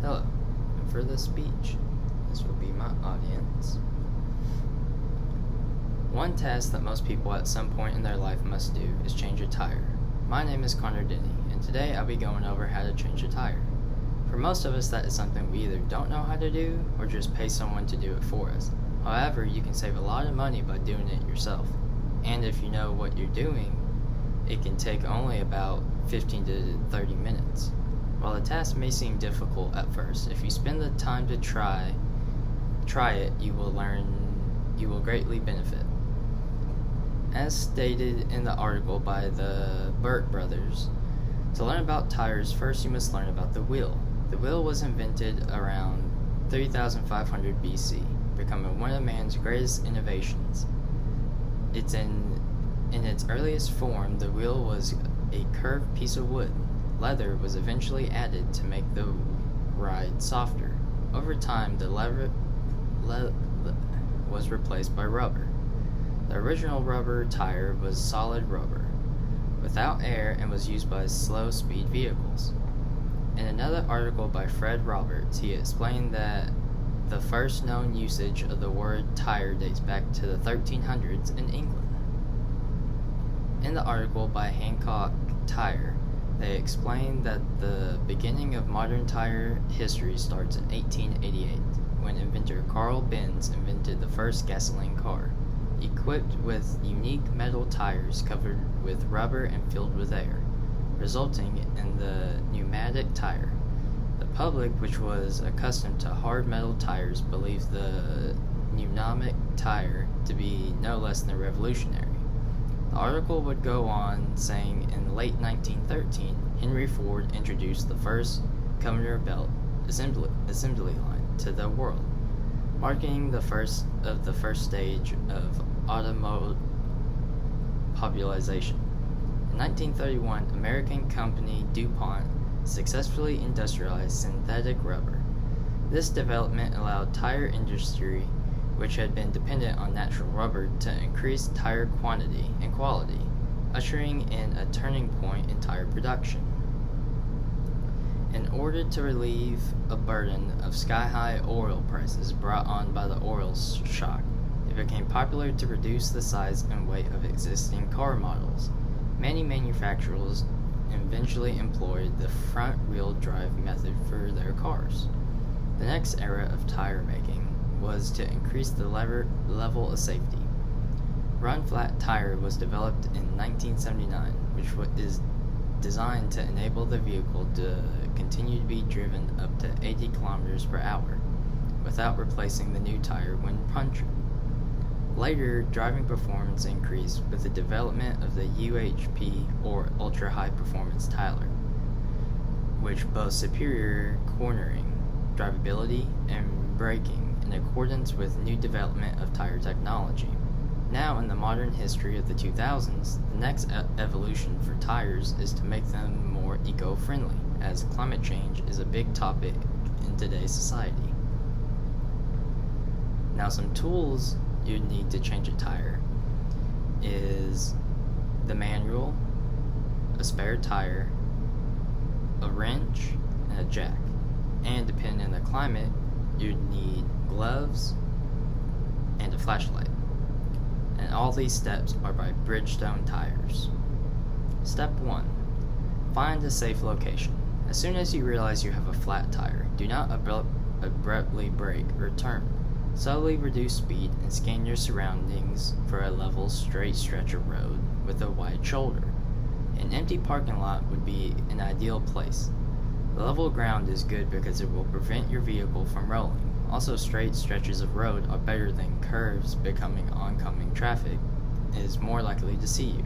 Hello, and for this speech, this will be my audience. One task that most people at some point in their life must do is change a tire. My name is Connor Denny, and today I'll be going over how to change a tire. For most of us, that is something we either don't know how to do or just pay someone to do it for us. However, you can save a lot of money by doing it yourself. And if you know what you're doing, it can take only about 15 to 30 minutes. While the task may seem difficult at first, if you spend the time to try it, you will greatly benefit. As stated in the article by the Burke brothers, to learn about tires, first you must learn about the wheel. The wheel was invented around 3500 BC, becoming one of man's greatest innovations. In its earliest form, the wheel was a curved piece of wood. Leather was eventually added to make the ride softer. Over time, the lever was replaced by rubber. The original rubber tire was solid rubber, without air, and was used by slow-speed vehicles. In another article by Fred Roberts, he explained that the first known usage of the word tire dates back to the 1300s in England. In the article by Hancock Tire, they explained that the beginning of modern tire history starts in 1888, when inventor Carl Benz invented the first gasoline car, equipped with unique metal tires covered with rubber and filled with air, resulting in the pneumatic tire. The public, which was accustomed to hard metal tires, believed the pneumatic tire to be no less than revolutionary. The article would go on saying in late 1913, Henry Ford introduced the first conveyor belt assembly line to the world, marking the first stage of automotive popularization. In 1931, American company DuPont successfully industrialized synthetic rubber. This development allowed tire industry, which had been dependent on natural rubber, to increase tire quantity and quality, ushering in a turning point in tire production. In order to relieve a burden of sky-high oil prices brought on by the oil shock, it became popular to reduce the size and weight of existing car models. Many manufacturers eventually employed the front-wheel drive method for their cars. The next era of tire making was to increase the level of safety. Run-flat tire was developed in 1979, which is designed to enable the vehicle to continue to be driven up to 80 kilometers per hour without replacing the new tire when punctured. Later, driving performance increased with the development of the UHP, or Ultra High Performance Tire, which boasts superior cornering, drivability, and braking in accordance with new development of tire technology. Now, in the modern history of the 2000s, the next evolution for tires is to make them more eco-friendly, as climate change is a big topic in today's society. Now, some tools you need to change a tire is the manual, a spare tire, a wrench, and a jack. And depending on the climate, you'd need gloves and a flashlight. And all these steps are by Bridgestone Tires. Step 1. Find a safe location. As soon as you realize you have a flat tire, do not abruptly brake or turn. Slowly reduce speed and scan your surroundings for a level, straight stretch of road with a wide shoulder. An empty parking lot would be an ideal place. The level ground is good because it will prevent your vehicle from rolling. Also, straight stretches of road are better than curves, becoming oncoming traffic is more likely to see you.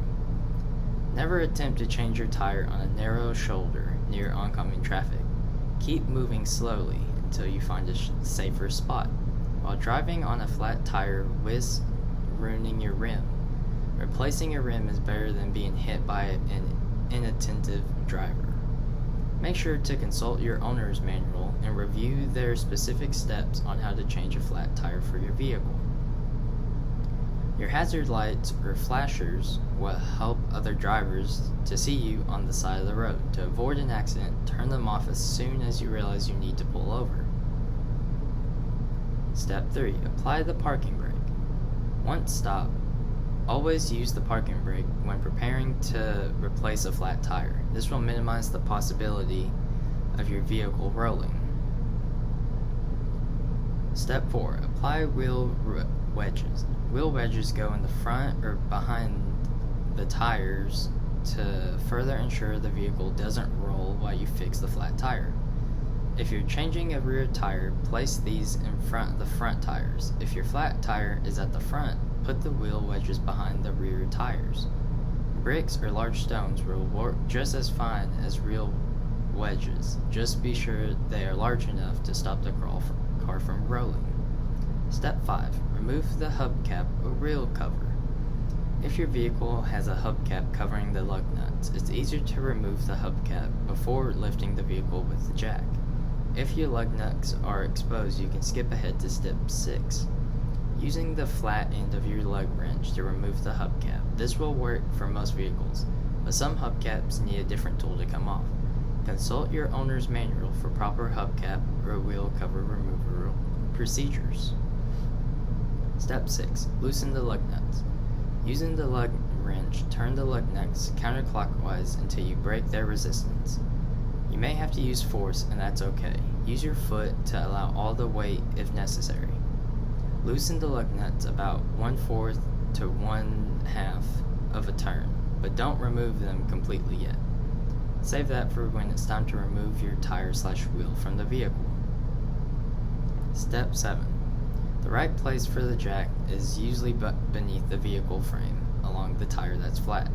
Never attempt to change your tire on a narrow shoulder near oncoming traffic. Keep moving slowly until you find a safer spot. While driving on a flat tire risks ruining your rim. Replacing a rim is better than being hit by an inattentive driver. Make sure to consult your owner's manual and review their specific steps on how to change a flat tire for your vehicle. Your hazard lights or flashers will help other drivers to see you on the side of the road. To avoid an accident, turn them off as soon as you realize you need to pull over. Step 3. Apply the parking brake. Once stopped, always use the parking brake when preparing to replace a flat tire. This will minimize the possibility of your vehicle rolling. Step 4. Apply wheel wedges. Wheel wedges go in the front or behind the tires to further ensure the vehicle doesn't roll while you fix the flat tire. If you're changing a rear tire, place these in front of the front tires. If your flat tire is at the front, put the wheel wedges behind the rear tires. Bricks or large stones will work just as fine as real wedges. Just be sure they are large enough to stop the car from rolling. Step 5. Remove the hubcap or wheel cover. If your vehicle has a hubcap covering the lug nuts, it's easier to remove the hubcap before lifting the vehicle with the jack. If your lug nuts are exposed, you can skip ahead to step 6. Using the flat end of your lug wrench to remove the hubcap. This will work for most vehicles, but some hubcaps need a different tool to come off. Consult your owner's manual for proper hubcap or wheel cover removal procedures. Step 6. Loosen the lug nuts. Using the lug wrench, turn the lug nuts counterclockwise until you break their resistance. You may have to use force, and that's okay. Use your foot to allow all the weight if necessary. Loosen the lug nuts about 1/4 to 1/2 of a turn, but don't remove them completely yet. Save that for when it's time to remove your tire/wheel from the vehicle. Step 7. The right place for the jack is usually beneath the vehicle frame, along the tire that's flat.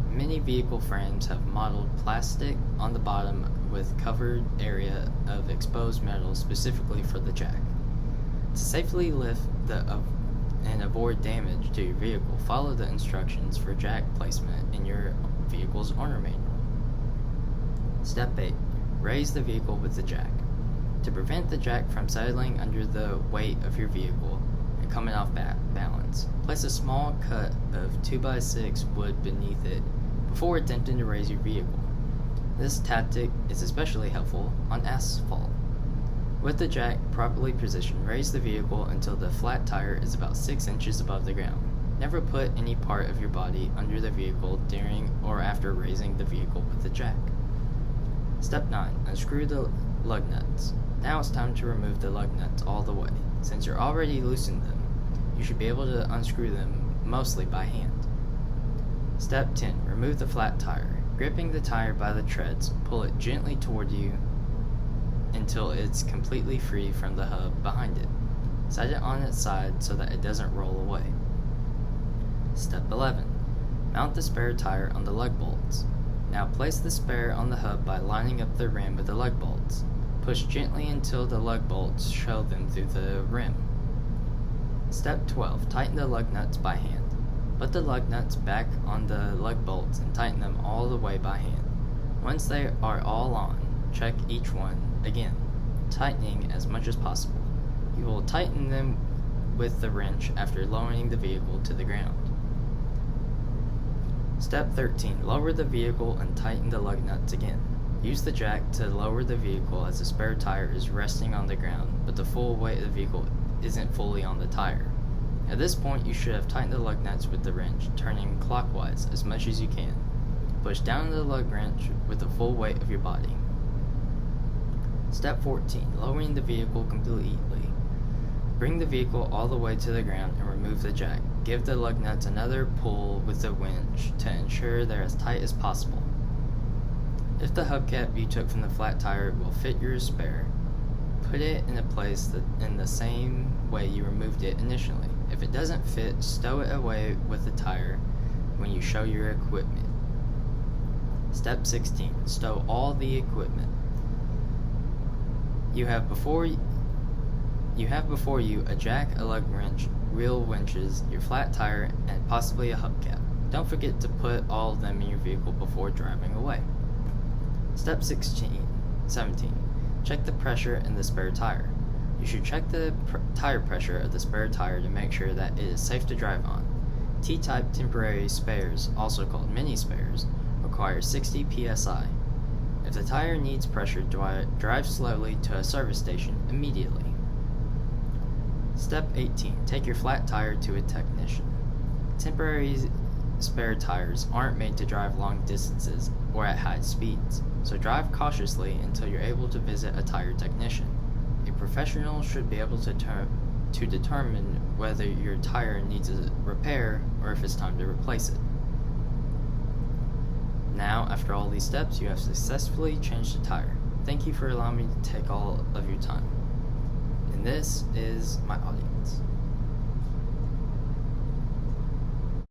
Many vehicle frames have modeled plastic on the bottom with covered area of exposed metal specifically for the jack. To safely lift and avoid damage to your vehicle, follow the instructions for jack placement in your vehicle's owner manual. Step 8. Raise the vehicle with the jack. To prevent the jack from settling under the weight of your vehicle and coming off balance, place a small cut of 2x6 wood beneath it before attempting to raise your vehicle. This tactic is especially helpful on asphalt. With the jack properly positioned, raise the vehicle until the flat tire is about 6 inches above the ground. Never put any part of your body under the vehicle during or after raising the vehicle with the jack. Step 9. Unscrew the lug nuts. Now it's time to remove the lug nuts all the way. Since you're already loosened them, you should be able to unscrew them mostly by hand. Step 10. Remove the flat tire. Gripping the tire by the treads, pull it gently toward you until it's completely free from the hub behind it. Set it on its side so that it doesn't roll away. Step 11. Mount the spare tire on the lug bolts. Now place the spare on the hub by lining up the rim with the lug bolts. Push gently until the lug bolts show them through the rim. Step 12. Tighten the lug nuts by hand. Put the lug nuts back on the lug bolts and tighten them all the way by hand. Once they are all on, check each one again, tightening as much as possible. You will tighten them with the wrench after lowering the vehicle to the ground. Step 13. Lower the vehicle and tighten the lug nuts again. Use the jack to lower the vehicle as the spare tire is resting on the ground, but the full weight of the vehicle isn't fully on the tire. At this point, you should have tightened the lug nuts with the wrench, turning clockwise as much as you can. Push down the lug wrench with the full weight of your body. Step 14. Lowering the vehicle completely. Bring the vehicle all the way to the ground and remove the jack. Give the lug nuts another pull with the winch to ensure they're as tight as possible. If the hubcap you took from the flat tire will fit your spare, put it in a place in the same way you removed it initially. If it doesn't fit, stow it away with the tire when you show your equipment. Step 16. Stow all the equipment. You have before you a jack, a lug wrench, wheel winches, your flat tire, and possibly a hubcap. Don't forget to put all of them in your vehicle before driving away. Step 17. Check the pressure in the spare tire. You should check the tire pressure of the spare tire to make sure that it is safe to drive on. T-type temporary spares, also called mini spares, require 60 psi. If the tire needs pressure, drive slowly to a service station immediately. Step 18. Take your flat tire to a technician. Temporary spare tires aren't made to drive long distances or at high speeds, so drive cautiously until you're able to visit a tire technician. A professional should be able to determine whether your tire needs a repair or if it's time to replace it. Now, after all these steps, you have successfully changed the tire. Thank you for allowing me to take all of your time. And this is my audience.